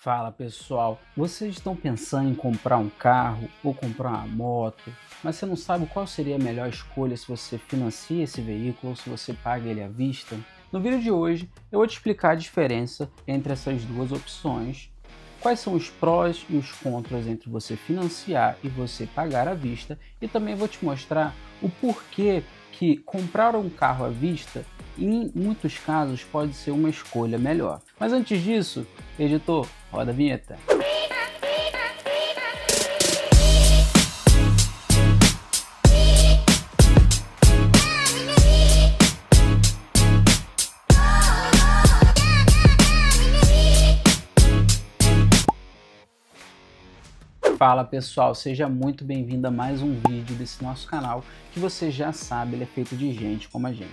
Fala pessoal, vocês estão pensando em comprar um carro ou comprar uma moto, mas você não sabe qual seria a melhor escolha se você financia esse veículo ou se você paga ele à vista? No vídeo de hoje eu vou te explicar a diferença entre essas duas opções, quais são os prós e os contras entre você financiar e você pagar à vista, e também vou te mostrar o porquê que comprar um carro à vista em muitos casos pode ser uma escolha melhor. Mas antes disso, editor, roda a vinheta. Fala pessoal, seja muito bem-vindo a mais um vídeo desse nosso canal, que você já sabe, ele é feito de gente como a gente.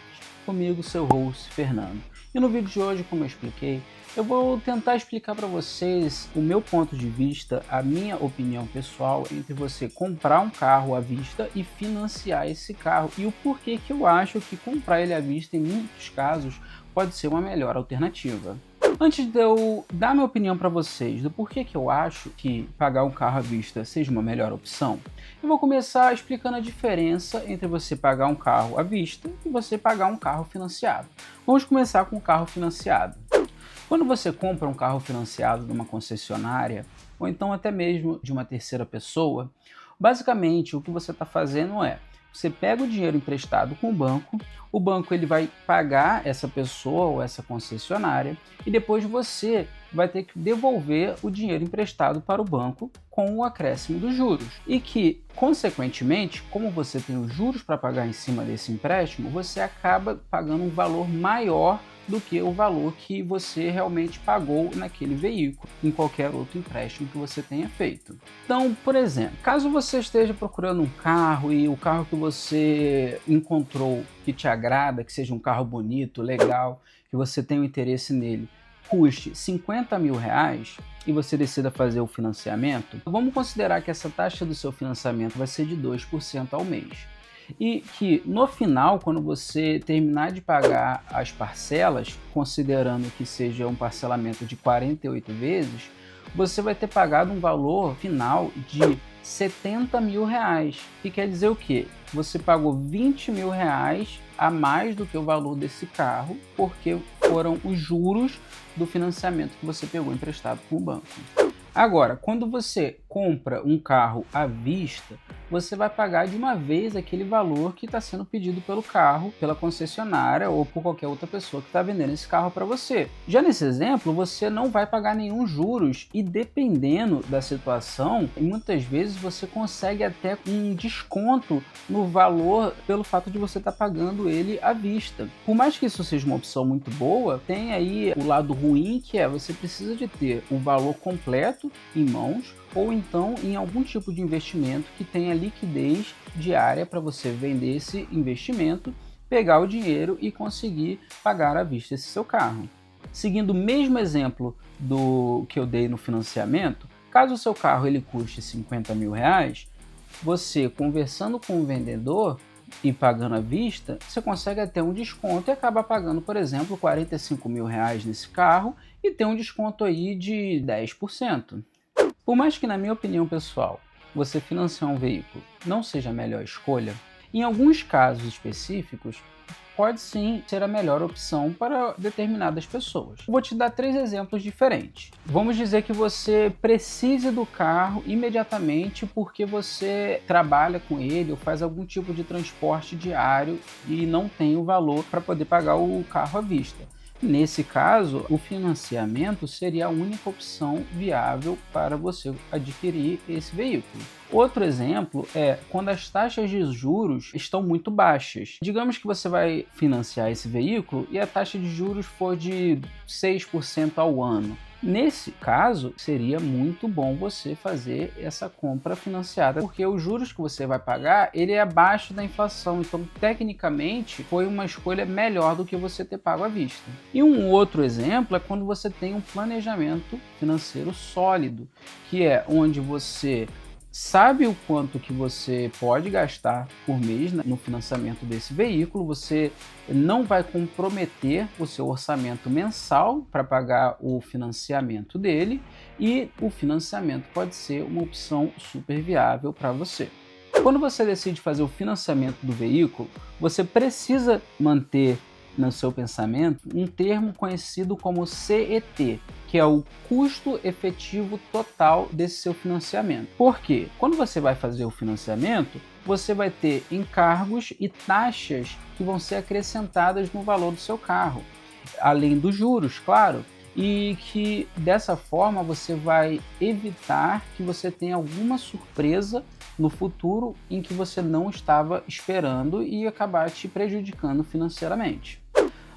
Comigo, seu host, Fernando. E no vídeo de hoje, como eu expliquei, eu vou tentar explicar para vocês o meu ponto de vista, a minha opinião pessoal entre você comprar um carro à vista e financiar esse carro, e o porquê que eu acho que comprar ele à vista, em muitos casos, pode ser uma melhor alternativa. Antes de eu dar minha opinião para vocês do porquê que eu acho que pagar um carro à vista seja uma melhor opção, eu vou começar explicando a diferença entre você pagar um carro à vista e você pagar um carro financiado. Vamos começar com o carro financiado. Quando você compra um carro financiado de uma concessionária, ou então até mesmo de uma terceira pessoa, basicamente o que você está fazendo é, você pega o dinheiro emprestado com o banco ele vai pagar essa pessoa ou essa concessionária e depois você vai ter que devolver o dinheiro emprestado para o banco com o acréscimo dos juros. E que, consequentemente, como você tem os juros para pagar em cima desse empréstimo, você acaba pagando um valor maior do que o valor que você realmente pagou naquele veículo, em qualquer outro empréstimo que você tenha feito. Então, por exemplo, caso você esteja procurando um carro e o carro que você encontrou que te agrada, que seja um carro bonito, legal, que você tenha um interesse nele, custe 50 mil reais e você decida fazer o financiamento, vamos considerar que essa taxa do seu financiamento vai ser de 2% ao mês. E que no final, quando você terminar de pagar as parcelas, considerando que seja um parcelamento de 48 vezes, você vai ter pagado um valor final de 70 mil reais. Que quer dizer o quê? Você pagou 20 mil reais a mais do que o valor desse carro, porque foram os juros do financiamento que você pegou emprestado com o banco. Agora, quando você compra um carro à vista, você vai pagar de uma vez aquele valor que está sendo pedido pelo carro, pela concessionária ou por qualquer outra pessoa que está vendendo esse carro para você. Já nesse exemplo, você não vai pagar nenhum juros e, dependendo da situação, muitas vezes você consegue até um desconto no valor pelo fato de você estar pagando ele à vista. Por mais que isso seja uma opção muito boa, tem aí o lado ruim, que é você precisa de ter o valor completo em mãos, ou então em algum tipo de investimento que tenha liquidez diária para você vender esse investimento, pegar o dinheiro e conseguir pagar à vista esse seu carro. Seguindo o mesmo exemplo do que eu dei no financiamento, caso o seu carro ele custe 50 mil reais, você conversando com o vendedor e pagando à vista, você consegue até um desconto e acaba pagando, por exemplo, 45 mil reais nesse carro e tem um desconto aí de 10%. Por mais que, na minha opinião pessoal, você financiar um veículo não seja a melhor escolha, em alguns casos específicos, pode sim ser a melhor opção para determinadas pessoas. Vou te dar 3 exemplos diferentes. Vamos dizer que você precise do carro imediatamente porque você trabalha com ele ou faz algum tipo de transporte diário e não tem o valor para poder pagar o carro à vista. Nesse caso, o financiamento seria a única opção viável para você adquirir esse veículo. Outro exemplo é quando as taxas de juros estão muito baixas. Digamos que você vai financiar esse veículo e a taxa de juros for de 6% ao ano. Nesse caso, seria muito bom você fazer essa compra financiada, porque os juros que você vai pagar, ele é abaixo da inflação, então tecnicamente foi uma escolha melhor do que você ter pago à vista. E um outro exemplo é quando você tem um planejamento financeiro sólido, que é onde você sabe o quanto que você pode gastar por mês no financiamento desse veículo, você não vai comprometer o seu orçamento mensal para pagar o financiamento dele, e o financiamento pode ser uma opção super viável para você. Quando você decide fazer o financiamento do veículo, você precisa manter no seu pensamento um termo conhecido como CET, que é o custo efetivo total desse seu financiamento. Por quê? Quando você vai fazer o financiamento, você vai ter encargos e taxas que vão ser acrescentadas no valor do seu carro, além dos juros, claro, e que dessa forma você vai evitar que você tenha alguma surpresa no futuro em que você não estava esperando e acabar te prejudicando financeiramente.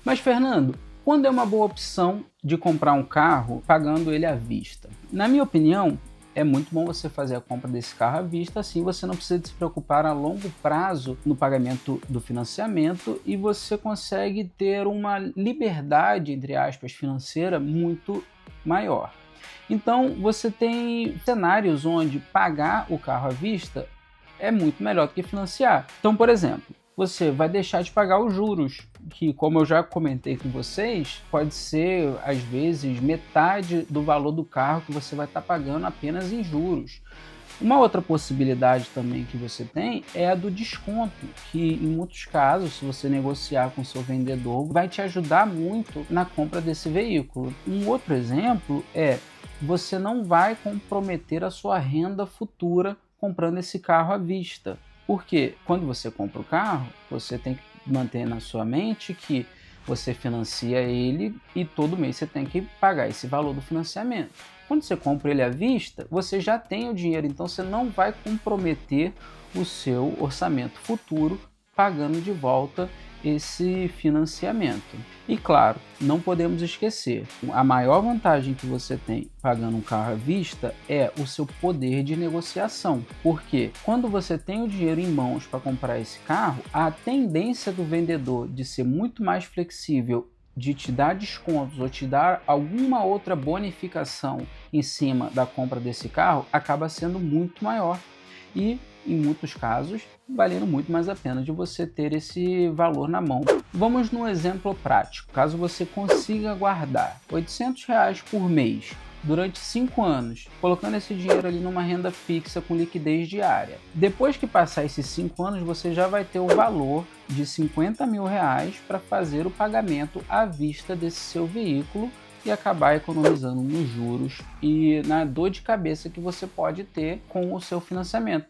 Mas, Fernando, quando é uma boa opção de comprar um carro pagando ele à vista? Na minha opinião, é muito bom você fazer a compra desse carro à vista, assim você não precisa se preocupar a longo prazo no pagamento do financiamento e você consegue ter uma liberdade, entre aspas, financeira muito maior. Então, você tem cenários onde pagar o carro à vista é muito melhor do que financiar. Então, por exemplo, você vai deixar de pagar os juros, que, como eu já comentei com vocês, pode ser, às vezes, metade do valor do carro que você vai estar pagando apenas em juros. Uma outra possibilidade também que você tem é a do desconto, que em muitos casos, se você negociar com seu vendedor, vai te ajudar muito na compra desse veículo. Um outro exemplo é você não vai comprometer a sua renda futura comprando esse carro à vista. Porque quando você compra o carro, você tem que manter na sua mente que você financia ele e todo mês você tem que pagar esse valor do financiamento. Quando você compra ele à vista, você já tem o dinheiro, então você não vai comprometer o seu orçamento futuro pagando de volta esse financiamento. E claro, não podemos esquecer, a maior vantagem que você tem pagando um carro à vista é o seu poder de negociação, porque quando você tem o dinheiro em mãos para comprar esse carro, a tendência do vendedor de ser muito mais flexível, de te dar descontos ou te dar alguma outra bonificação em cima da compra desse carro acaba sendo muito maior e, em muitos casos, valendo muito mais a pena de você ter esse valor na mão. Vamos num exemplo prático. Caso você consiga guardar R$800 por mês durante 5 anos, colocando esse dinheiro ali numa renda fixa com liquidez diária. Depois que passar esses 5 anos, você já vai ter o valor de R$50 mil para fazer o pagamento à vista desse seu veículo e acabar economizando nos juros e na dor de cabeça que você pode ter com o seu financiamento.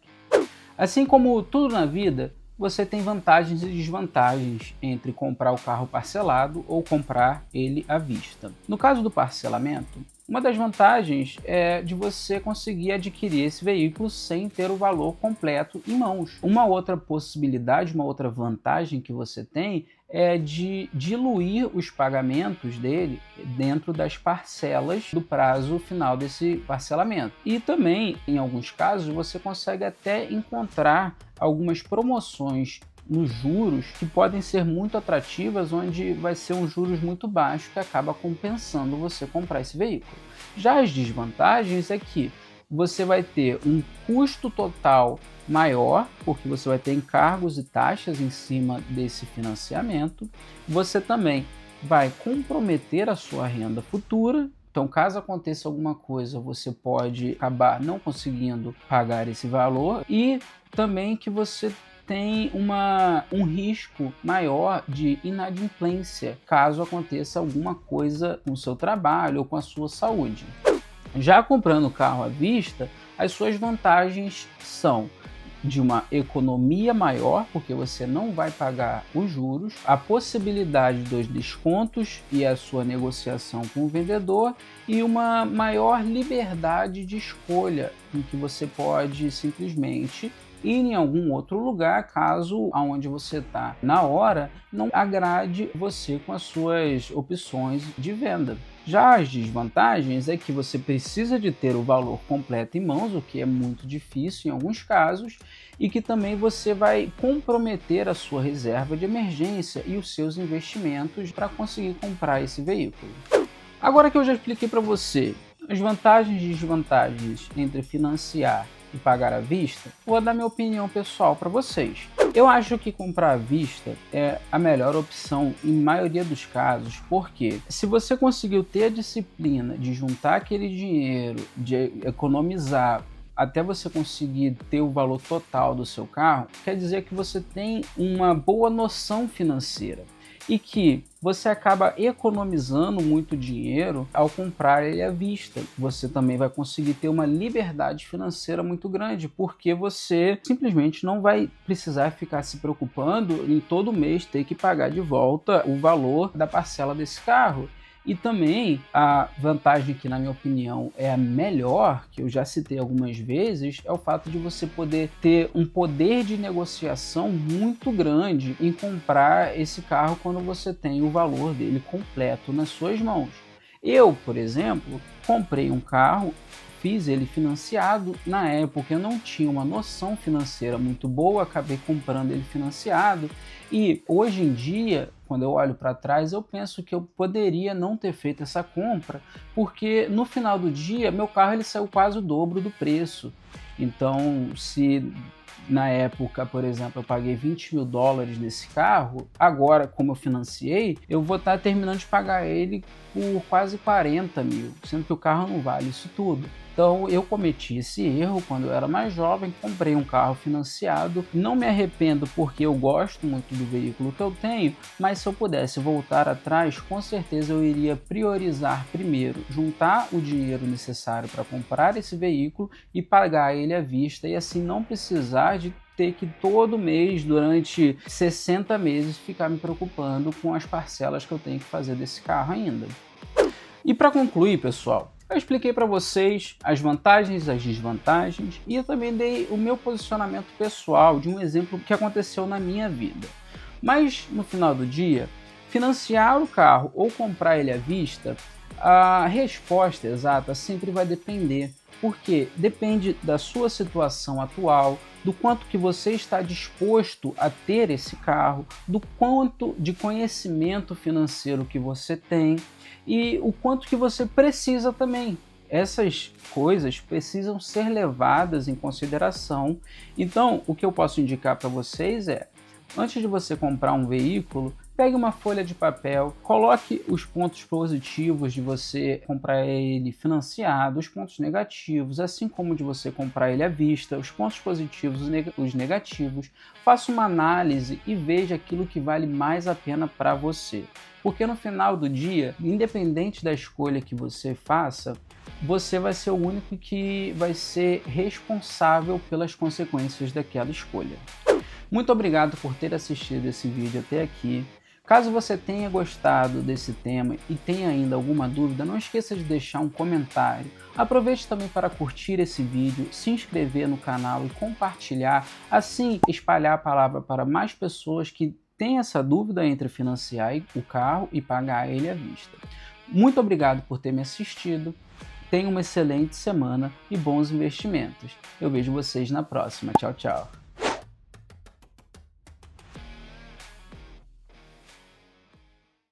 Assim como tudo na vida, você tem vantagens e desvantagens entre comprar o carro parcelado ou comprar ele à vista. No caso do parcelamento, uma das vantagens é de você conseguir adquirir esse veículo sem ter o valor completo em mãos. Uma outra possibilidade, uma outra vantagem que você tem é de diluir os pagamentos dele dentro das parcelas do prazo final desse parcelamento. E também, em alguns casos, você consegue até encontrar algumas promoções nos juros que podem ser muito atrativas, onde vai ser um juros muito baixo que acaba compensando você comprar esse veículo. Já as desvantagens é que você vai ter um custo total maior, porque você vai ter encargos e taxas em cima desse financiamento. Você também vai comprometer a sua renda futura. Então, caso aconteça alguma coisa, você pode acabar não conseguindo pagar esse valor, e também que você tem um risco maior de inadimplência, caso aconteça alguma coisa no seu trabalho ou com a sua saúde. Já comprando o carro à vista, as suas vantagens são de uma economia maior, porque você não vai pagar os juros, a possibilidade dos descontos e a sua negociação com o vendedor, e uma maior liberdade de escolha, em que você pode simplesmente ir em algum outro lugar, caso aonde você está na hora não agrade você com as suas opções de venda. Já as desvantagens é que você precisa de ter o valor completo em mãos, o que é muito difícil em alguns casos, e que também você vai comprometer a sua reserva de emergência e os seus investimentos para conseguir comprar esse veículo. Agora que eu já expliquei para você as vantagens e desvantagens entre financiar e pagar à vista, vou dar minha opinião pessoal para vocês. Eu acho que comprar à vista é a melhor opção em maioria dos casos, porque se você conseguiu ter a disciplina de juntar aquele dinheiro, de economizar até você conseguir ter o valor total do seu carro, quer dizer que você tem uma boa noção financeira e que você acaba economizando muito dinheiro ao comprar ele à vista. Você também vai conseguir ter uma liberdade financeira muito grande, porque você simplesmente não vai precisar ficar se preocupando em todo mês ter que pagar de volta o valor da parcela desse carro. E também a vantagem que, na minha opinião, é a melhor, que eu já citei algumas vezes, é o fato de você poder ter um poder de negociação muito grande em comprar esse carro quando você tem o valor dele completo nas suas mãos. Eu, por exemplo, comprei um carro, fiz ele financiado. Na época eu não tinha uma noção financeira muito boa, acabei comprando ele financiado, e hoje em dia, quando eu olho para trás, eu penso que eu poderia não ter feito essa compra, porque no final do dia meu carro ele saiu quase o dobro do preço. Então, se na época, por exemplo, eu paguei 20 mil dólares nesse carro, agora, como eu financiei, eu vou estar terminando de pagar ele por quase 40 mil, sendo que o carro não vale isso tudo. Então eu cometi esse erro quando eu era mais jovem, comprei um carro financiado, não me arrependo porque eu gosto muito do veículo que eu tenho, mas se eu pudesse voltar atrás, com certeza eu iria priorizar primeiro, juntar o dinheiro necessário para comprar esse veículo e pagar ele à vista, e assim não precisar de ter que todo mês, durante 60 meses, ficar me preocupando com as parcelas que eu tenho que fazer desse carro ainda. E para concluir, pessoal, eu expliquei para vocês as vantagens, as desvantagens, e eu também dei o meu posicionamento pessoal de um exemplo que aconteceu na minha vida. Mas no final do dia, financiar o carro ou comprar ele à vista, a resposta exata sempre vai depender, porque depende da sua situação atual, do quanto que você está disposto a ter esse carro, do quanto de conhecimento financeiro que você tem e o quanto que você precisa também. Essas coisas precisam ser levadas em consideração. Então, o que eu posso indicar para vocês é, antes de você comprar um veículo, pegue uma folha de papel, coloque os pontos positivos de você comprar ele financiado, os pontos negativos, assim como de você comprar ele à vista, os pontos positivos, os negativos. Faça uma análise e veja aquilo que vale mais a pena para você. Porque no final do dia, independente da escolha que você faça, você vai ser o único que vai ser responsável pelas consequências daquela escolha. Muito obrigado por ter assistido esse vídeo até aqui. Caso você tenha gostado desse tema e tenha ainda alguma dúvida, não esqueça de deixar um comentário. Aproveite também para curtir esse vídeo, se inscrever no canal e compartilhar, assim espalhar a palavra para mais pessoas que têm essa dúvida entre financiar o carro e pagar ele à vista. Muito obrigado por ter me assistido, tenha uma excelente semana e bons investimentos. Eu vejo vocês na próxima. Tchau, tchau.